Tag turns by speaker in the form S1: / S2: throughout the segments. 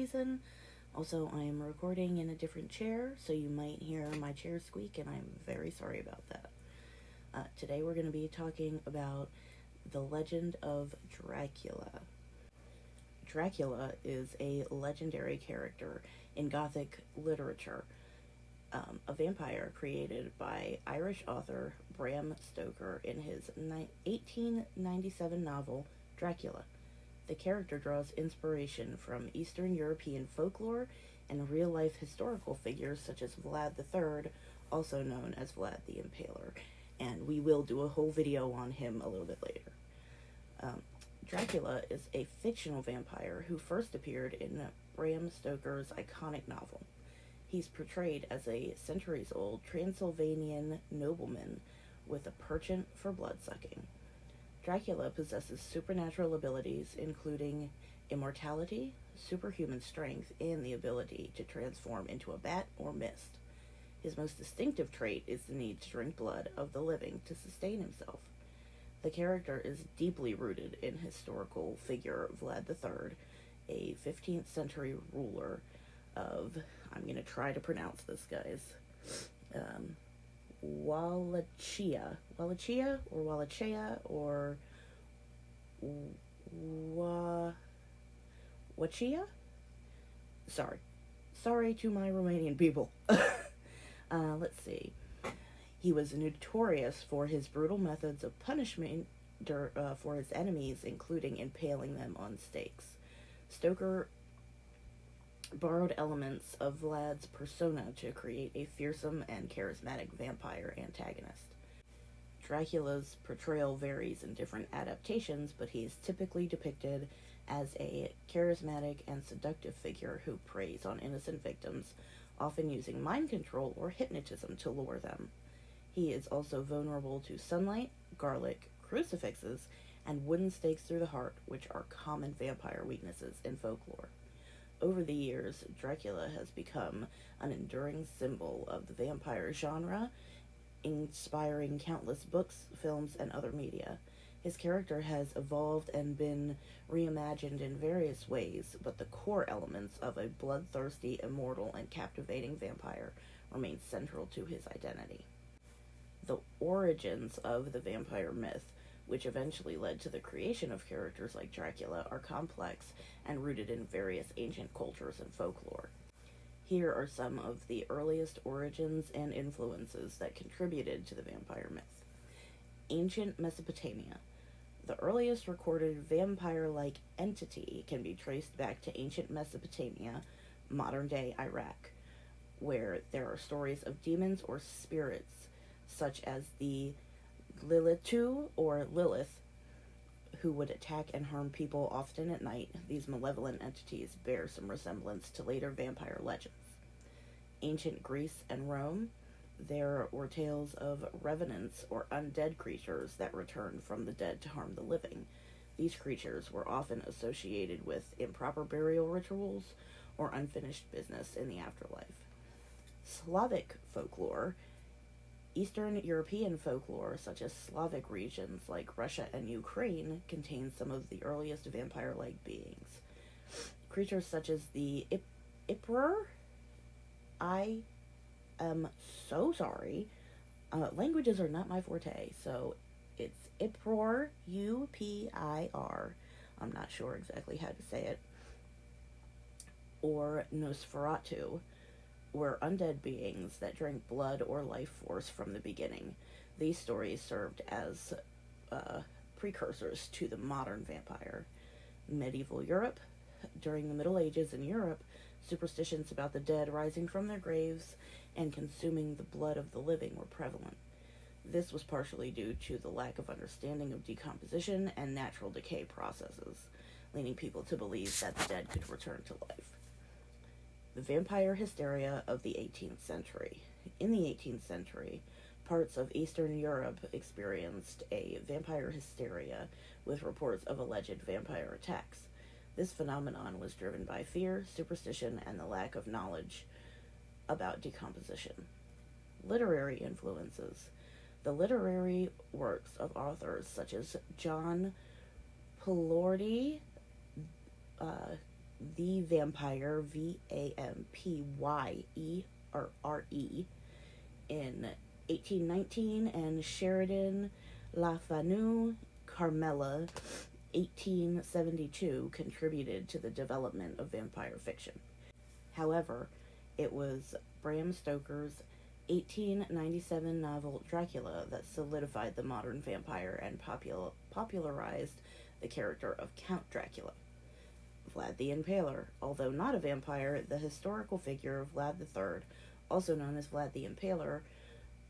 S1: reason. Also, I am recording in a different chair, so you might hear my chair squeak, and I'm very sorry about that. Today we're going to be talking about the legend of Dracula. Dracula is a legendary character in Gothic literature, a vampire created by Irish author Bram Stoker in his 1897 novel Dracula. The character draws inspiration from Eastern European folklore and real-life historical figures such as Vlad III, also known as Vlad the Impaler, and we will do a whole video on him a little bit later. Dracula is a fictional vampire who first appeared in Bram Stoker's iconic novel. He's portrayed as a centuries-old Transylvanian nobleman with a penchant for blood-sucking. Dracula possesses supernatural abilities, including immortality, superhuman strength, and the ability to transform into a bat or mist. His most distinctive trait is the need to drink blood of the living to sustain himself. The character is deeply rooted in historical figure Vlad III, a 15th century ruler of, I'm going to try to pronounce this, guys, Wallachia, Wachia? Sorry to my Romanian people. Let's see. He was notorious for his brutal methods of punishment for his enemies, including impaling them on stakes. Stoker borrowed elements of Vlad's persona to create a fearsome and charismatic vampire antagonist. Dracula's portrayal varies in different adaptations, but he is typically depicted as a charismatic and seductive figure who preys on innocent victims, often using mind control or hypnotism to lure them. He is also vulnerable to sunlight, garlic, crucifixes, and wooden stakes through the heart, which are common vampire weaknesses in folklore. Over the years, Dracula has become an enduring symbol of the vampire genre, inspiring countless books, films, and other media. His character has evolved and been reimagined in various ways, but the core elements of a bloodthirsty, immortal, and captivating vampire remain central to his identity. The origins of the vampire myth, which eventually led to the creation of characters like Dracula, are complex and rooted in various ancient cultures and folklore. Here are some of the earliest origins and influences that contributed to the vampire myth. Ancient Mesopotamia. The earliest recorded vampire-like entity can be traced back to ancient Mesopotamia, modern-day Iraq, where there are stories of demons or spirits, such as the Lilitu or Lilith, who would attack and harm people often at night. These malevolent entities bear some resemblance to later vampire legends. Ancient Greece and Rome, there were tales of revenants or undead creatures that returned from the dead to harm the living. These creatures were often associated with improper burial rituals or unfinished business in the afterlife. Slavic folklore. Eastern European folklore, such as Slavic regions like Russia and Ukraine, contain some of the earliest vampire-like beings. Creatures such as the Iprur. I am so sorry. Languages are not my forte, so it's Iprur, Upir. I'm not sure exactly how to say it. Or Nosferatu, were undead beings that drank blood or life force from the beginning. These stories served as precursors to the modern vampire. Medieval Europe. During the Middle Ages in Europe, superstitions about the dead rising from their graves and consuming the blood of the living were prevalent. This was partially due to the lack of understanding of decomposition and natural decay processes, leading people to believe that the dead could return to life. The vampire hysteria of the 18th century. In the 18th century, parts of Eastern Europe experienced a vampire hysteria with reports of alleged vampire attacks. This phenomenon was driven by fear, superstition, and the lack of knowledge about decomposition. Literary influences. The literary works of authors such as John Pilorty, The Vampire, Vampyre, or R-E, in 1819, and Sheridan Le Fanu Carmela, 1872, contributed to the development of vampire fiction. However, it was Bram Stoker's 1897 novel Dracula that solidified the modern vampire and popularized the character of Count Dracula. Vlad the Impaler, although not a vampire, the historical figure of Vlad III, also known as Vlad the Impaler,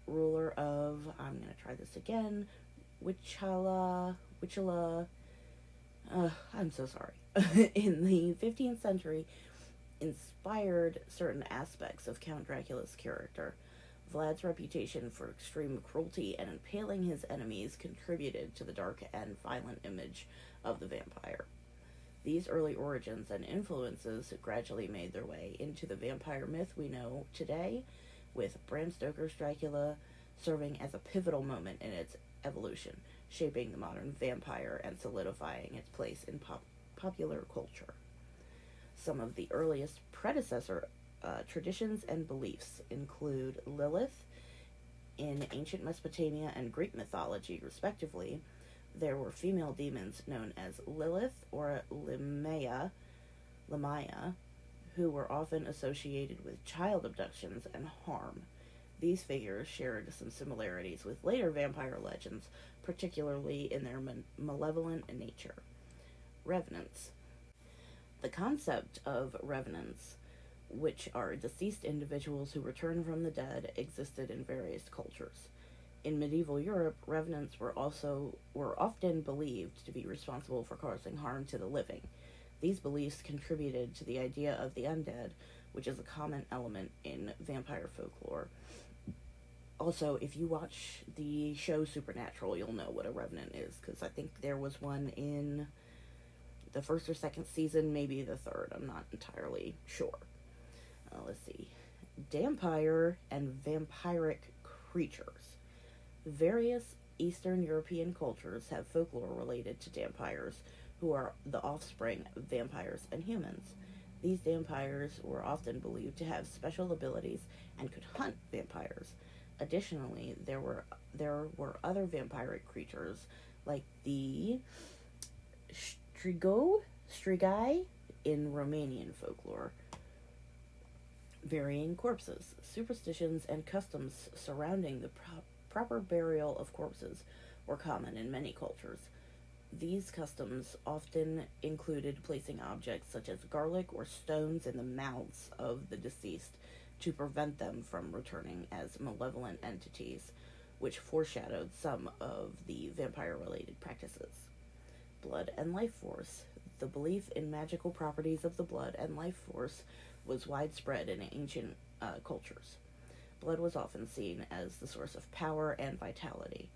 S1: ruler of, I'm going to try this again, Wichala, I'm so sorry, in the 15th century, inspired certain aspects of Count Dracula's character. Vlad's reputation for extreme cruelty and impaling his enemies contributed to the dark and violent image of the vampire. These early origins and influences gradually made their way into the vampire myth we know today, with Bram Stoker's Dracula serving as a pivotal moment in its evolution, shaping the modern vampire and solidifying its place in popular culture. Some of the earliest predecessor traditions and beliefs include Lilith in ancient Mesopotamia and Greek mythology, respectively. There were female demons known as Lilith or Lamia, who were often associated with child abductions and harm. These figures shared some similarities with later vampire legends, particularly in their malevolent nature. Revenants. The concept of revenants, which are deceased individuals who return from the dead, existed in various cultures. In medieval Europe, revenants were often believed to be responsible for causing harm to the living. These beliefs contributed to the idea of the undead, which is a common element in vampire folklore. Also, if you watch the show Supernatural, you'll know what a revenant is, because I think there was one in the first or second season, maybe the third. I'm not entirely sure. Let's see. Dampire and vampiric creatures. Various Eastern European cultures have folklore related to dampires, who are the offspring of vampires and humans. These dampires were often believed to have special abilities and could hunt vampires. Additionally, there were other vampiric creatures like the strigai in Romanian folklore. Varying corpses. Superstitions and customs surrounding the proper burial of corpses were common in many cultures. These customs often included placing objects such as garlic or stones in the mouths of the deceased to prevent them from returning as malevolent entities, which foreshadowed some of the vampire-related practices. Blood and life force. The belief in magical properties of the blood and life force was widespread in ancient cultures. Blood was often seen as the source of power and vitality.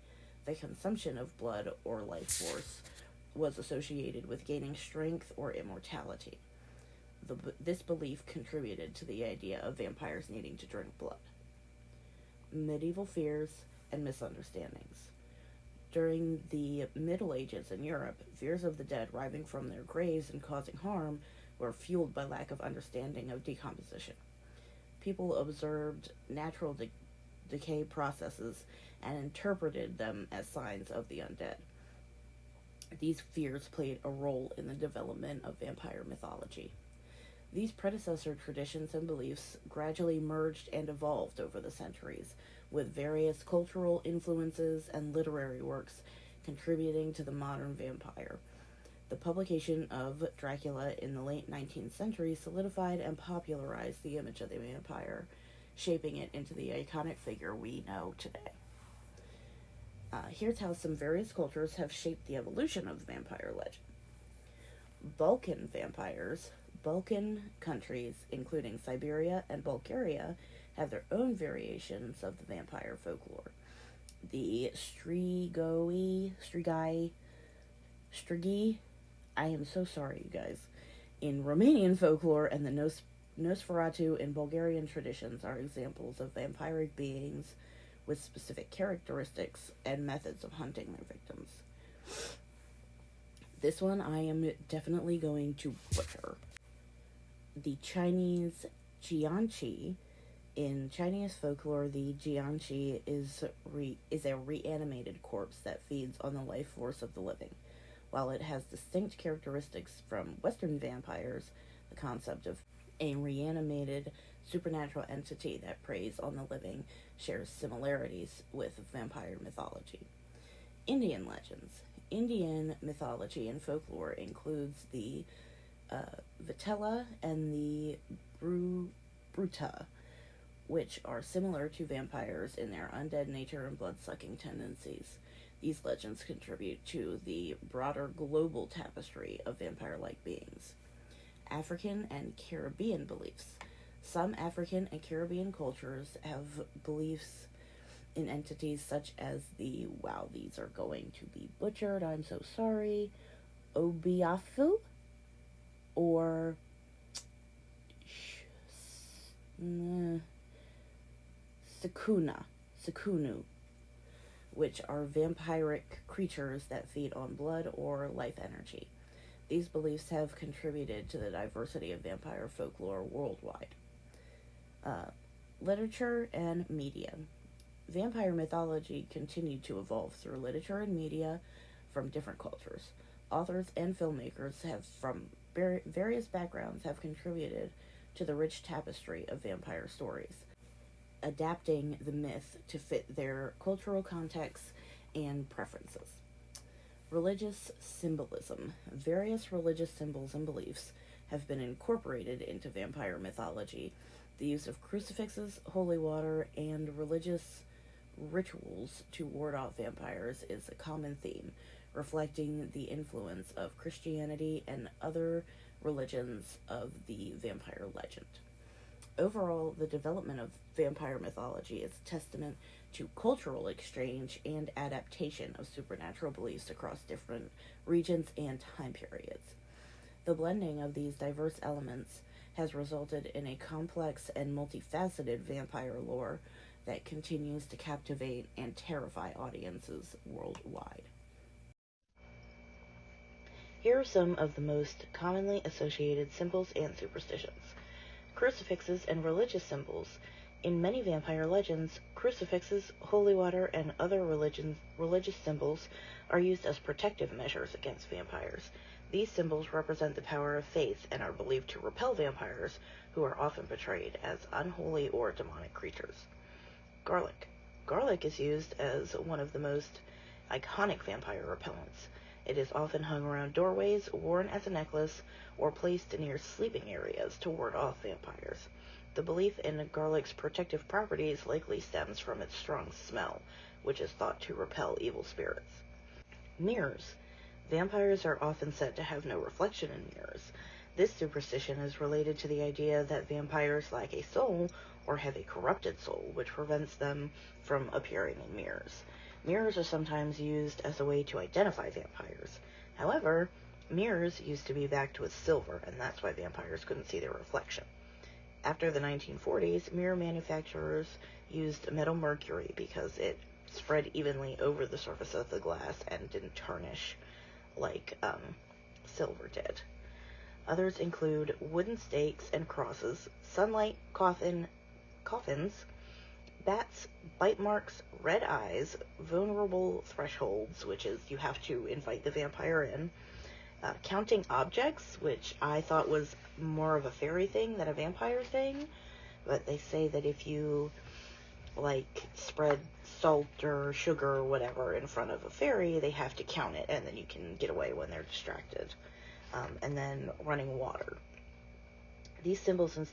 S1: The consumption of blood or life force was associated with gaining strength or immortality. This belief contributed to the idea of vampires needing to drink blood. Medieval fears and misunderstandings. During the Middle Ages in Europe, fears of the dead rising from their graves and causing harm were fueled by lack of understanding of decomposition. People observed natural decay processes and interpreted them as signs of the undead. These fears played a role in the development of vampire mythology. These predecessor traditions and beliefs gradually merged and evolved over the centuries, with various cultural influences and literary works contributing to the modern vampire. The publication of Dracula in the late 19th century solidified and popularized the image of the vampire, shaping it into the iconic figure we know today. Here's how some various cultures have shaped the evolution of the vampire legend. Balkan vampires. Balkan countries, including Siberia and Bulgaria, have their own variations of the vampire folklore. The Strigi, I am so sorry, you guys, in Romanian folklore, and the Nosferatu in Bulgarian traditions are examples of vampiric beings with specific characteristics and methods of hunting their victims. This one I am definitely going to butcher. The Chinese Jianqi. In Chinese folklore, the Jianqi is a reanimated corpse that feeds on the life force of the living. While it has distinct characteristics from Western vampires, the concept of a reanimated supernatural entity that preys on the living shares similarities with vampire mythology. Indian legends. Indian mythology and folklore includes the Vitella and the Bruta, which are similar to vampires in their undead nature and blood-sucking tendencies. These legends contribute to the broader global tapestry of vampire-like beings. African and Caribbean beliefs. Some African and Caribbean cultures have beliefs in entities such as the, wow, these are going to be butchered, I'm so sorry, Obiafu, or Sekunu, which are vampiric creatures that feed on blood or life energy. These beliefs have contributed to the diversity of vampire folklore worldwide. Literature and media. Vampire mythology continued to evolve through literature and media from different cultures. Authors and filmmakers have, from various backgrounds, have contributed to the rich tapestry of vampire stories, adapting the myth to fit their cultural contexts and preferences. Religious symbolism. Various religious symbols and beliefs have been incorporated into vampire mythology. The use of crucifixes, holy water, and religious rituals to ward off vampires is a common theme, reflecting the influence of Christianity and other religions of the vampire legend. Overall, the development of vampire mythology is a testament to cultural exchange and adaptation of supernatural beliefs across different regions and time periods. The blending of these diverse elements has resulted in a complex and multifaceted vampire lore that continues to captivate and terrify audiences worldwide. Here are some of the most commonly associated symbols and superstitions. Crucifixes and religious symbols. In many vampire legends, crucifixes, holy water, and other religious symbols are used as protective measures against vampires. These symbols represent the power of faith and are believed to repel vampires, who are often portrayed as unholy or demonic creatures. Garlic. Garlic is used as one of the most iconic vampire repellents. It is often hung around doorways, worn as a necklace, or placed near sleeping areas to ward off vampires. The belief in garlic's protective properties likely stems from its strong smell, which is thought to repel evil spirits. Mirrors. Vampires are often said to have no reflection in mirrors. This superstition is related to the idea that vampires lack a soul or have a corrupted soul, which prevents them from appearing in mirrors. Mirrors are sometimes used as a way to identify vampires. However, mirrors used to be backed with silver, and that's why vampires couldn't see their reflection. After the 1940s, mirror manufacturers used metal mercury because it spread evenly over the surface of the glass and didn't tarnish like silver did. Others include wooden stakes and crosses, sunlight, coffins, bats, bite marks, red eyes, vulnerable thresholds, which is you have to invite the vampire in, counting objects, which I thought was more of a fairy thing than a vampire thing, but they say that if you spread salt or sugar or whatever in front of a fairy, they have to count it, and then you can get away when they're distracted. And then running water. These symbols and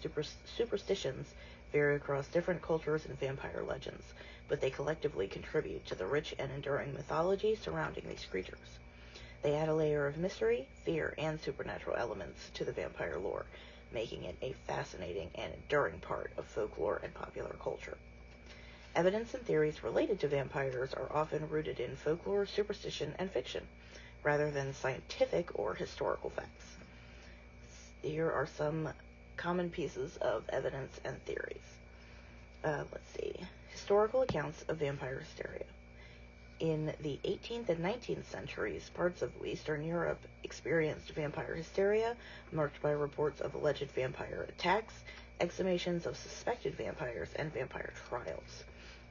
S1: superstitions vary across different cultures and vampire legends, but they collectively contribute to the rich and enduring mythology surrounding these creatures. They add a layer of mystery, fear, and supernatural elements to the vampire lore, making it a fascinating and enduring part of folklore and popular culture. Evidence and theories related to vampires are often rooted in folklore, superstition, and fiction, rather than scientific or historical facts. Here are some common pieces of evidence and theories. Let's see. Historical accounts of vampire hysteria. In the 18th and 19th centuries, parts of Eastern Europe experienced vampire hysteria, marked by reports of alleged vampire attacks, exhumations of suspected vampires, and vampire trials.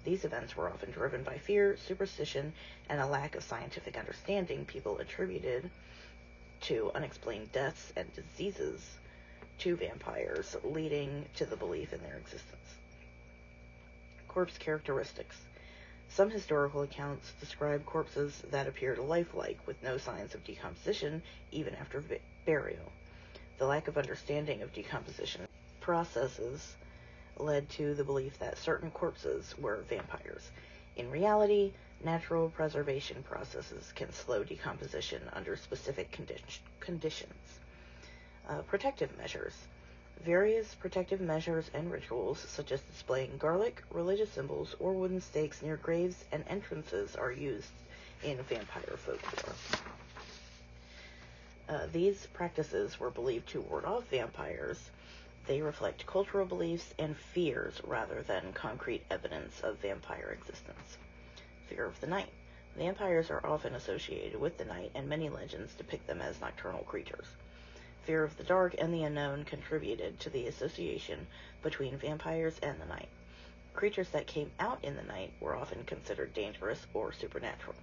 S1: These events were often driven by fear, superstition, and a lack of scientific understanding. People attributed to unexplained deaths and diseases to vampires, leading to the belief in their existence. Corpse characteristics. Some historical accounts describe corpses that appeared lifelike, with no signs of decomposition even after burial. The lack of understanding of decomposition processes led to the belief that certain corpses were vampires. In reality, natural preservation processes can slow decomposition under specific conditions. Protective measures. Various protective measures and rituals, such as displaying garlic, religious symbols, or wooden stakes near graves and entrances, are used in vampire folklore. These practices were believed to ward off vampires. They reflect cultural beliefs and fears rather than concrete evidence of vampire existence. Fear of the night. Vampires are often associated with the night, and many legends depict them as nocturnal creatures. Fear of the dark and the unknown contributed to the association between vampires and the night. Creatures that came out in the night were often considered dangerous or supernatural.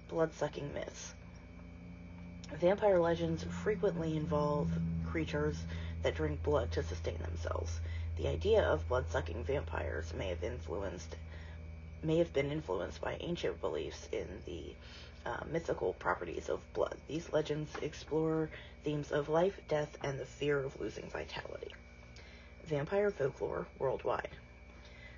S1: Blood-sucking myths. Vampire legends frequently involve creatures that drink blood to sustain themselves. The idea of blood-sucking vampires may have been influenced by ancient beliefs in the mythical properties of blood. These legends explore themes of life, death, and the fear of losing vitality. Vampire folklore worldwide.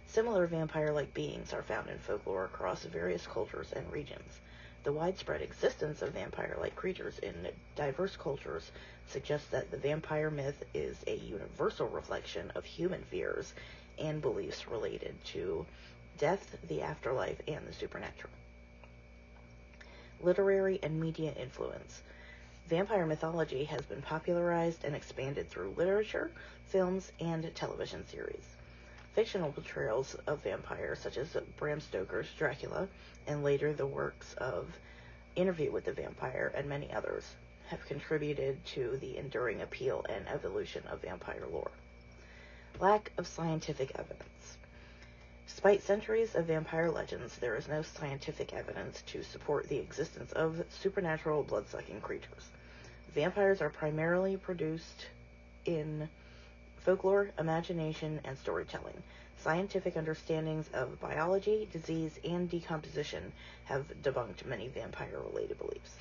S1: Similar vampire-like beings are found in folklore across various cultures and regions. The widespread existence of vampire-like creatures in diverse cultures suggests that the vampire myth is a universal reflection of human fears and beliefs related to death, the afterlife, and the supernatural. Literary and media influence. Vampire mythology has been popularized and expanded through literature, films, and television series. Fictional portrayals of vampires, such as Bram Stoker's Dracula, and later the works of Interview with the Vampire and many others, have contributed to the enduring appeal and evolution of vampire lore. Lack of scientific evidence. Despite centuries of vampire legends, there is no scientific evidence to support the existence of supernatural blood-sucking creatures. Vampires are primarily produced in folklore, imagination, and storytelling. Scientific understandings of biology, disease, and decomposition have debunked many vampire-related beliefs.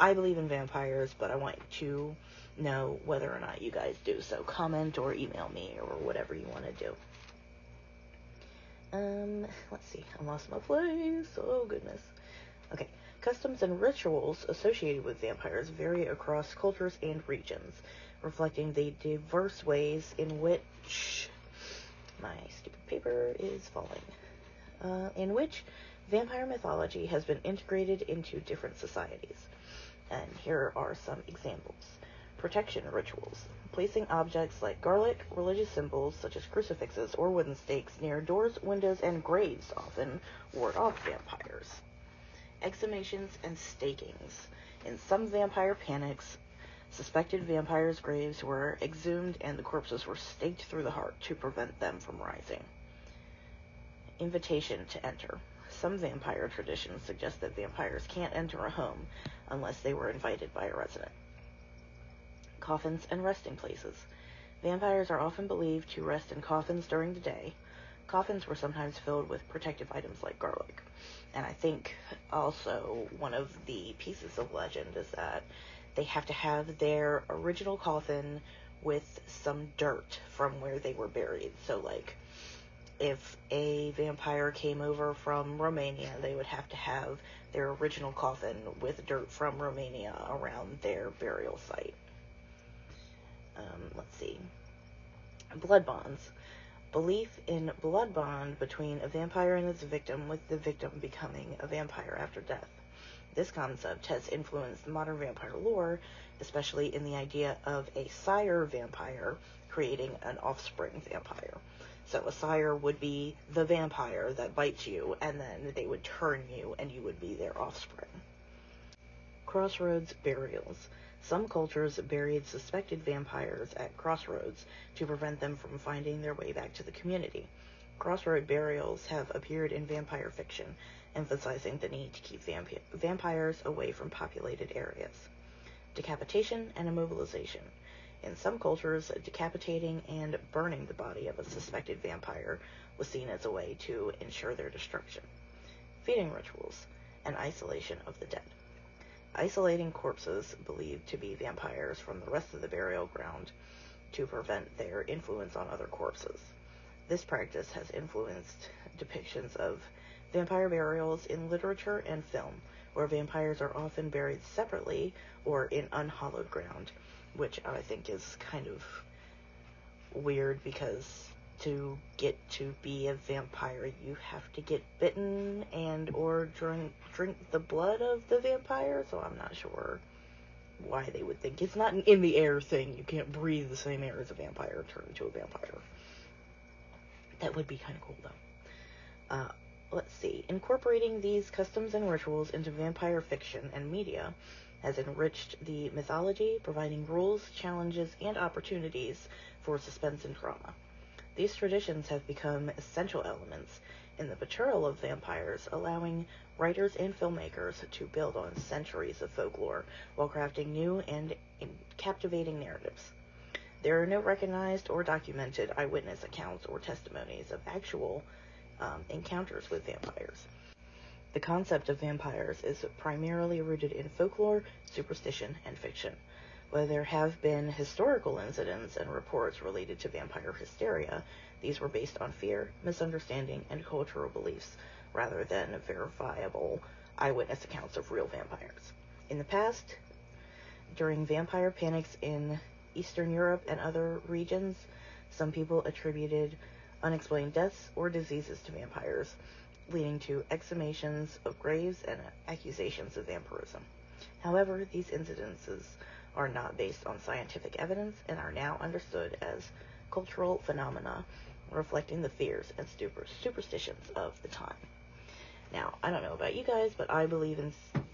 S1: I believe in vampires, but I want to know whether or not you guys do, so comment or email me or whatever you want to do. Let's see, I lost my place, oh goodness. Okay, customs and rituals associated with vampires vary across cultures and regions, reflecting the diverse ways in which my stupid paper is falling. In which vampire mythology has been integrated into different societies. And here are some examples. Protection rituals. Placing objects like garlic, religious symbols such as crucifixes or wooden stakes near doors, windows, and graves often ward off vampires. Exhumations and stakings. In some vampire panics, suspected vampires' graves were exhumed and the corpses were staked through the heart to prevent them from rising. Invitation to enter. Some vampire traditions suggest that vampires can't enter a home unless they were invited by a resident. Coffins and resting places. Vampires are often believed to rest in coffins during the day. Coffins were sometimes filled with protective items like garlic. And I think also one of the pieces of legend is that they have to have their original coffin with some dirt from where they were buried. So, like, if a vampire came over from Romania, they would have to have their original coffin with dirt from Romania around their burial site. Let's see. Blood bonds. Belief in blood bond between a vampire and its victim, with the victim becoming a vampire after death. This concept has influenced modern vampire lore, especially in the idea of a sire vampire creating an offspring vampire. So a sire would be the vampire that bites you, and then they would turn you, and you would be their offspring. Crossroads burials. Some cultures buried suspected vampires at crossroads to prevent them from finding their way back to the community. Crossroad burials have appeared in vampire fiction, emphasizing the need to keep vampires away from populated areas. Decapitation and immobilization. In some cultures, decapitating and burning the body of a suspected vampire was seen as a way to ensure their destruction. Feeding rituals and isolation of the dead. Isolating corpses believed to be vampires from the rest of the burial ground to prevent their influence on other corpses. This practice has influenced depictions of vampire burials in literature and film, where vampires are often buried separately or in unhallowed ground, which I think is kind of weird because to get to be a vampire, you have to get bitten and or drink the blood of the vampire, so I'm not sure why they would think it's not an in the air thing. You can't breathe the same air as a vampire, turn into a vampire. That would be kind of cool, though. Let's see. Incorporating these customs and rituals into vampire fiction and media has enriched the mythology, providing rules, challenges, and opportunities for suspense and drama. These traditions have become essential elements in the portrayal of vampires, allowing writers and filmmakers to build on centuries of folklore while crafting new and captivating narratives. There are no recognized or documented eyewitness accounts or testimonies of actual encounters with vampires. The concept of vampires is primarily rooted in folklore, superstition, and fiction. While there have been historical incidents and reports related to vampire hysteria, these were based on fear, misunderstanding, and cultural beliefs, rather than verifiable eyewitness accounts of real vampires. In the past, during vampire panics in Eastern Europe and other regions, some people attributed unexplained deaths or diseases to vampires, leading to exhumations of graves and accusations of vampirism. However, these incidences are not based on scientific evidence and are now understood as cultural phenomena reflecting the fears and superstitions of the time. Now, I don't know about you guys, but I believe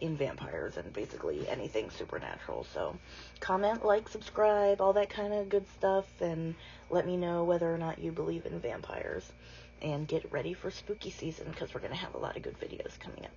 S1: in vampires and basically anything supernatural. So comment, like, subscribe, all that kind of good stuff, and let me know whether or not you believe in vampires. And get ready for spooky season because we're going to have a lot of good videos coming up.